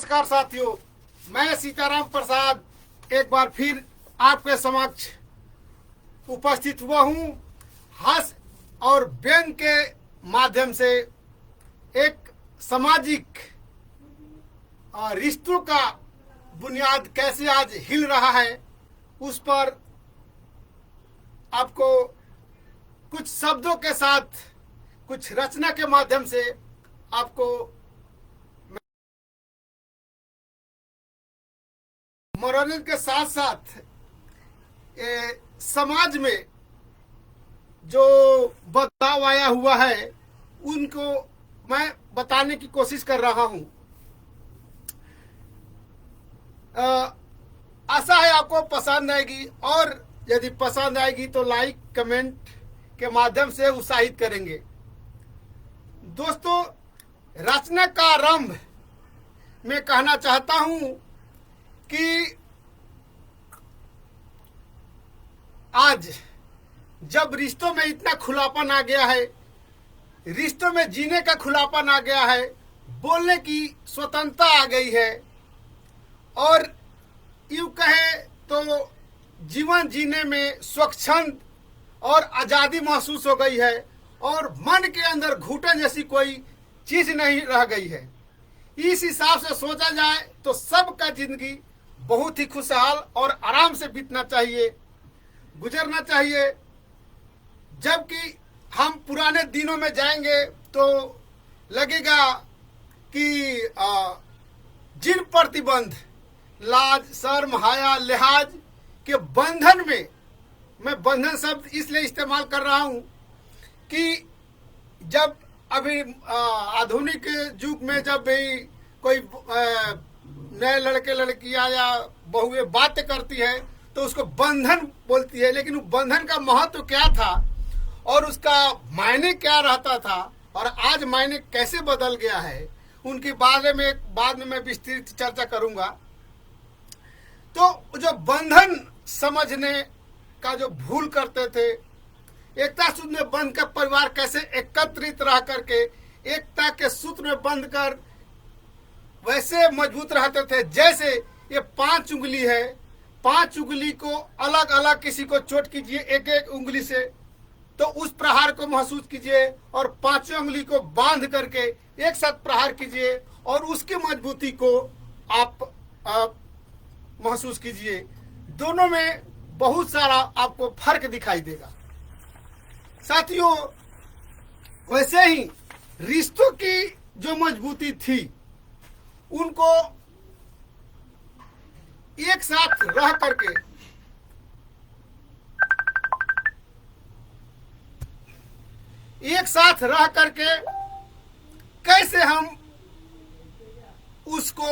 नमस्कार साथियों, मैं सीताराम प्रसाद एक बार फिर आपके समक्ष उपस्थित हुआ हूँ। हास्य और व्यंग के माध्यम से एक सामाजिक रिश्तों का बुनियाद कैसे आज हिल रहा है, उस पर आपको कुछ शब्दों के साथ कुछ रचना के माध्यम से आपको मनोरंजन के साथ साथ समाज में जो बदलाव आया हुआ है उनको मैं बताने की कोशिश कर रहा हूं। आशा है आपको पसंद आएगी, और यदि पसंद आएगी तो लाइक कमेंट के माध्यम से उत्साहित करेंगे। दोस्तों, रचना का आरंभ में कहना चाहता हूं कि आज जब रिश्तों में इतना खुलापन आ गया है, रिश्तों में जीने का खुलापन आ गया है, बोलने की स्वतंत्रता आ गई है, और यूं कहे तो जीवन जीने में स्वच्छंद और आज़ादी महसूस हो गई है, और मन के अंदर घुटन जैसी कोई चीज नहीं रह गई है। इस हिसाब से सोचा जाए तो सबका जिंदगी बहुत ही खुशहाल और आराम से बीतना चाहिए, गुजरना चाहिए। जबकि हम पुराने दिनों में जाएंगे तो लगेगा कि जिन प्रतिबंध, लाज, शर्म, हया, लिहाज के बंधन में, मैं बंधन शब्द इसलिए इस्तेमाल कर रहा हूं कि जब अभी आधुनिक युग में जब भी कोई नए लड़के लड़कियां या बहुएं बातें करती है तो उसको बंधन बोलती है, लेकिन वो बंधन का महत्व क्या था और उसका मायने क्या रहता था और आज मायने कैसे बदल गया है, उनके बारे में बाद में मैं विस्तृत चर्चा करूंगा। तो जो बंधन समझने का जो भूल करते थे, एकता सूत्र में बंध कर परिवार कैसे एकत्रित रह करके एकता के सूत्र में बंध कर वैसे मजबूत रहते थे जैसे ये 5 उंगली है, 5 उंगली को अलग अलग किसी को चोट कीजिए एक एक उंगली से तो उस प्रहार को महसूस कीजिए, और 5 उंगली को बांध करके एक साथ प्रहार कीजिए और उसकी मजबूती को आप महसूस कीजिए। दोनों में बहुत सारा आपको फर्क दिखाई देगा। साथियों, वैसे ही रिश्तों की जो मजबूती थी उनको एक साथ रह करके कैसे हम उसको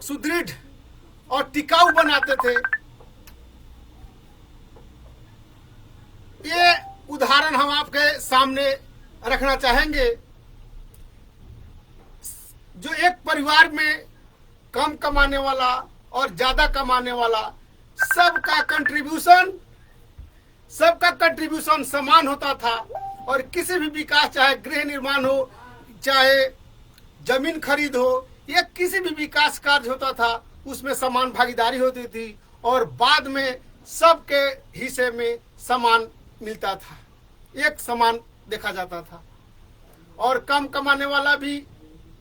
सुदृढ़ और टिकाऊ बनाते थे, ये उदाहरण हम आपके सामने रखना चाहेंगे। जो एक परिवार में कम कमाने वाला और ज्यादा कमाने वाला, सबका कंट्रीब्यूशन समान होता था, और किसी भी विकास, चाहे गृह निर्माण हो, चाहे जमीन खरीद हो, या किसी भी विकास कार्य होता था, उसमें समान भागीदारी होती थी और बाद में सबके हिस्से में समान मिलता था, एक समान देखा जाता था। और कम कमाने वाला भी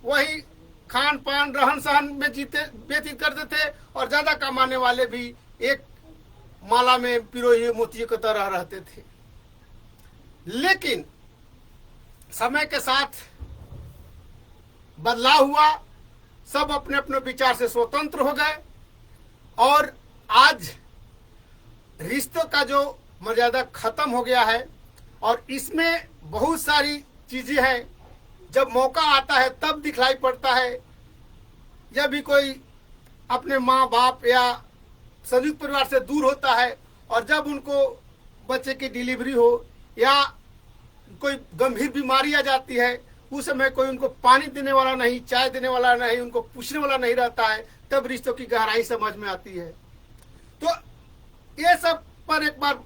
वही खान पान रहन सहन में व्यतीत करते थे, और ज्यादा कमाने वाले भी एक माला में पिरोए हुए मोतियों की तरह रहते थे। लेकिन समय के साथ बदलाव हुआ, सब अपने अपने विचार से स्वतंत्र हो गए, और आज रिश्तों का जो मर्यादा खत्म हो गया है, और इसमें बहुत सारी चीजें हैं। जब मौका आता है तब दिखलाई पड़ता है। जब भी कोई अपने माँ बाप या संयुक्त परिवार से दूर होता है, और जब उनको बच्चे की डिलीवरी हो या कोई गंभीर बीमारी आ जाती है, उस समय कोई उनको पानी देने वाला नहीं, चाय देने वाला नहीं, उनको पूछने वाला नहीं रहता है, तब रिश्तों की गहराई समझ में आती है। तो ये सब पर एक बार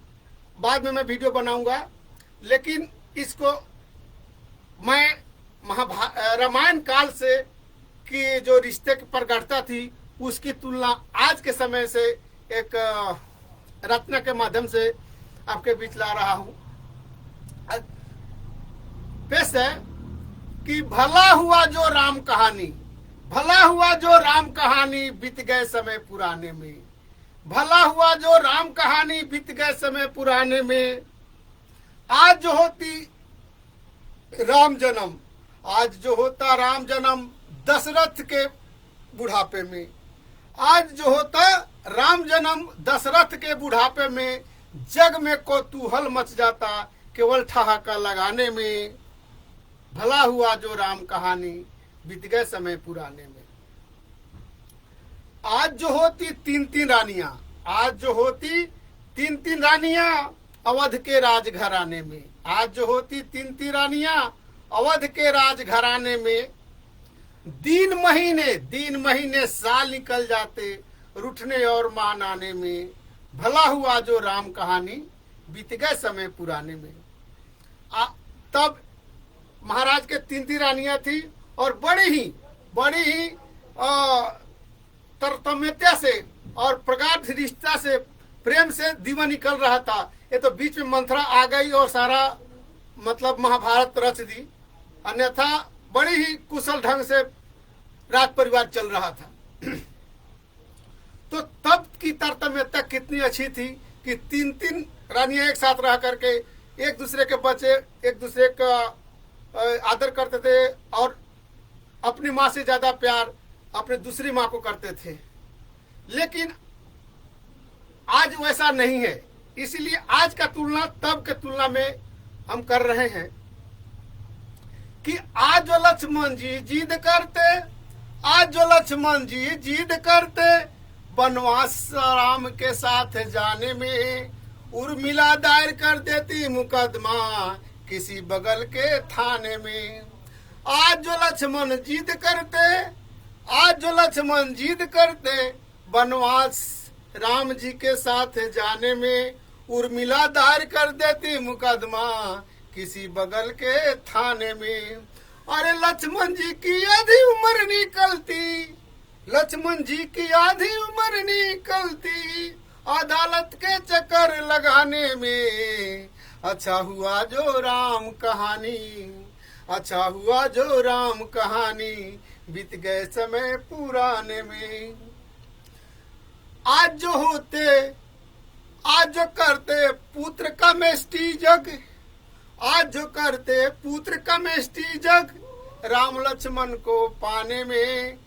बाद में मैं वीडियो बनाऊंगा, लेकिन इसको मैं रामायण काल से की जो रिश्ते की प्रगाढ़ता थी उसकी तुलना आज के समय से एक रचना के माध्यम से आपके बीच ला रहा हूं। पेश है कि भला हुआ जो राम कहानी, भला हुआ जो राम कहानी बीत गए समय पुराने में, भला हुआ जो राम कहानी बीत गए समय पुराने में। आज जो होती राम जन्म, आज जो होता राम जन्म दशरथ के बुढ़ापे में, आज जो होता राम जन्म दशरथ के बुढ़ापे में, जग में कौतूहल मच जाता केवल ठहाका लगाने में। भला हुआ जो राम कहानी बीत गए समय पुराने में। आज जो होती तीन तीन रानियां, आज जो होती तीन तीन रानियां अवध के राजघराने में, आज जो होती तीन तीन रानियां अवध के राजघराने में। दिन महीने साल निकल जाते रूठने और मान आने में। भला हुआ जो राम कहानी बीत गए समय पुराने में। तब महाराज के तीन तीन रानियां थी और बड़ी ही तरतम्यता से और प्रगाढ़ रिश्ता से, प्रेम से दीवा निकल रहा था। ये तो बीच में मंथरा आ गई और सारा मतलब महाभारत रच दी, अन्यथा बड़ी ही कुशल ढंग से राज परिवार चल रहा था। तो तब की तरतम्यता कितनी अच्छी थी कि तीन तीन रानियां एक साथ रह करके एक दूसरे के बच्चे एक दूसरे का आदर करते थे और अपनी माँ से ज्यादा प्यार अपने दूसरी माँ को करते थे। लेकिन आज वैसा नहीं है, इसलिए आज का तुलना तब के तुलना में हम कर रहे हैं कि आज जो लक्ष्मण जी जिद करते, आज जो लक्ष्मण जी जिद करते वनवास राम के साथ जाने में, उर्मिला दायर कर देती मुकदमा किसी बगल के थाने में। आज जो लक्ष्मण जिद करते, आज जो लक्ष्मण जिद करते वनवास राम जी के साथ जाने में, उर्मिला दायर कर देती मुकदमा किसी बगल के थाने में। अरे लक्ष्मण जी की आधी उम्र निकलती, लक्ष्मण जी की आधी उम्र निकलती अदालत के चक्कर लगाने में। अच्छा हुआ जो राम कहानी, अच्छा हुआ जो राम कहानी बीत गए समय पुराने में। आज जो होते, आज जो करते पुत्र का मेष्टि जग, आज जो करते पुत्र का मेष्टि जग, राम लक्ष्मण को पाने में।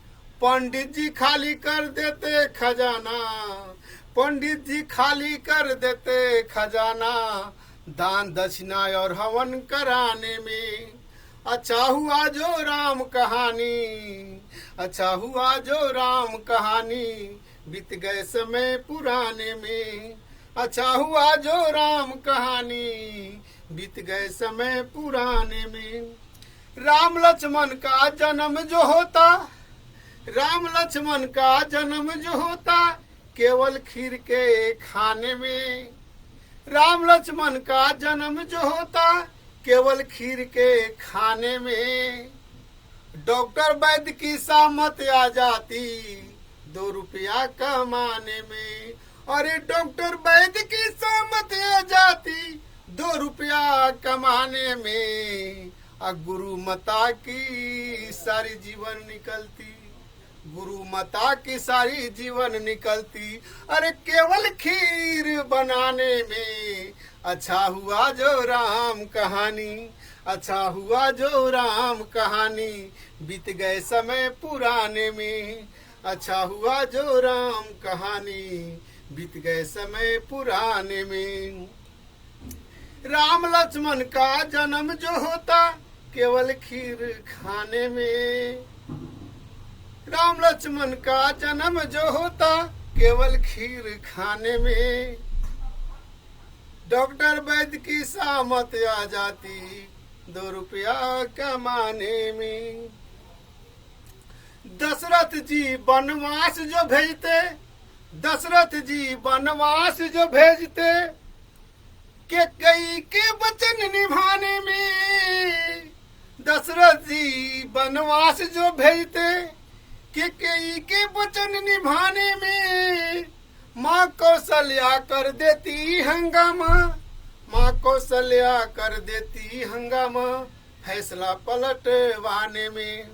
पंडित जी खाली कर देते खजाना, पंडित जी खाली कर देते खजाना दान दक्षिणा और हवन कराने में। अच्छा हुआ जो राम कहानी, अच्छा हुआ जो राम कहानी बीत गए समय पुराने में। अच्छा हुआ जो राम कहानी बीत गए समय पुराने में। राम लक्ष्मण का जन्म जो होता, राम लक्ष्मण का जन्म जो होता केवल खीर के खाने में। राम लक्ष्मण का जन्म जो होता केवल खीर के खाने में। डॉक्टर वैद्य की सामत आ जाती 2 रुपया कमाने में। अरे डॉक्टर वैद्य की सामत आ जाती 2 रुपया कमाने में। गुरु माता की सारी जीवन निकलती, गुरु माता की सारी जीवन निकलती अरे केवल खीर बनाने में। अच्छा हुआ जो राम कहानी, अच्छा हुआ जो राम कहानी बीत गए समय पुराने में। अच्छा हुआ जो राम कहानी बीत गए समय पुराने में। राम लक्ष्मण का जन्म जो होता केवल खीर खाने में। राम लक्ष्मण का जन्म जो होता केवल खीर खाने में। डॉक्टर वैद्य की सामत आ जाती 2 रुपया कमाने में। दशरथ जी वनवास जो भेजते, दशरथ जी वनवास जो भेजते के कई के वचन निभाने में। दशरथ जी वनवास जो भेजते कैकेयी के वचन निभाने में माँ कौशल्या कर देती हंगामा, माँ कौशल्या कर देती हंगामा फैसला पलटवाने में।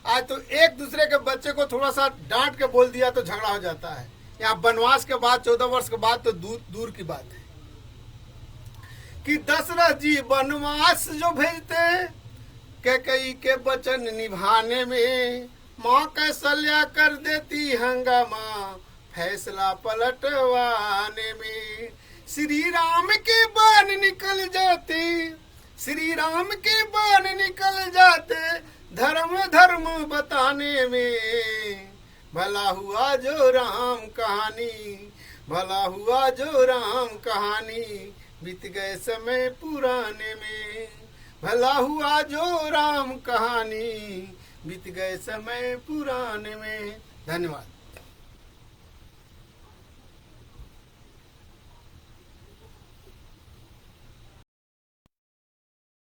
आज तो एक दूसरे के बच्चे को थोड़ा सा डांट के बोल दिया तो झगड़ा हो जाता है। यहाँ वनवास के बाद 14 वर्ष के बाद तो दूर की बात है कि दशरथ जी वनवास जो भेजते कैकेयी के वचन निभाने में माँ कौशल्या कर देती हंगामा फैसला पलटवाने में। श्री राम के बाण निकल जाते, श्री राम के बाण निकल जाते धर्म धर्म बताने में। भला हुआ जो राम कहानी, भला हुआ जो राम कहानी बीत गए समय पुराने में। भला हुआ जो राम कहानी बीत गए समय पुराने में। धन्यवाद।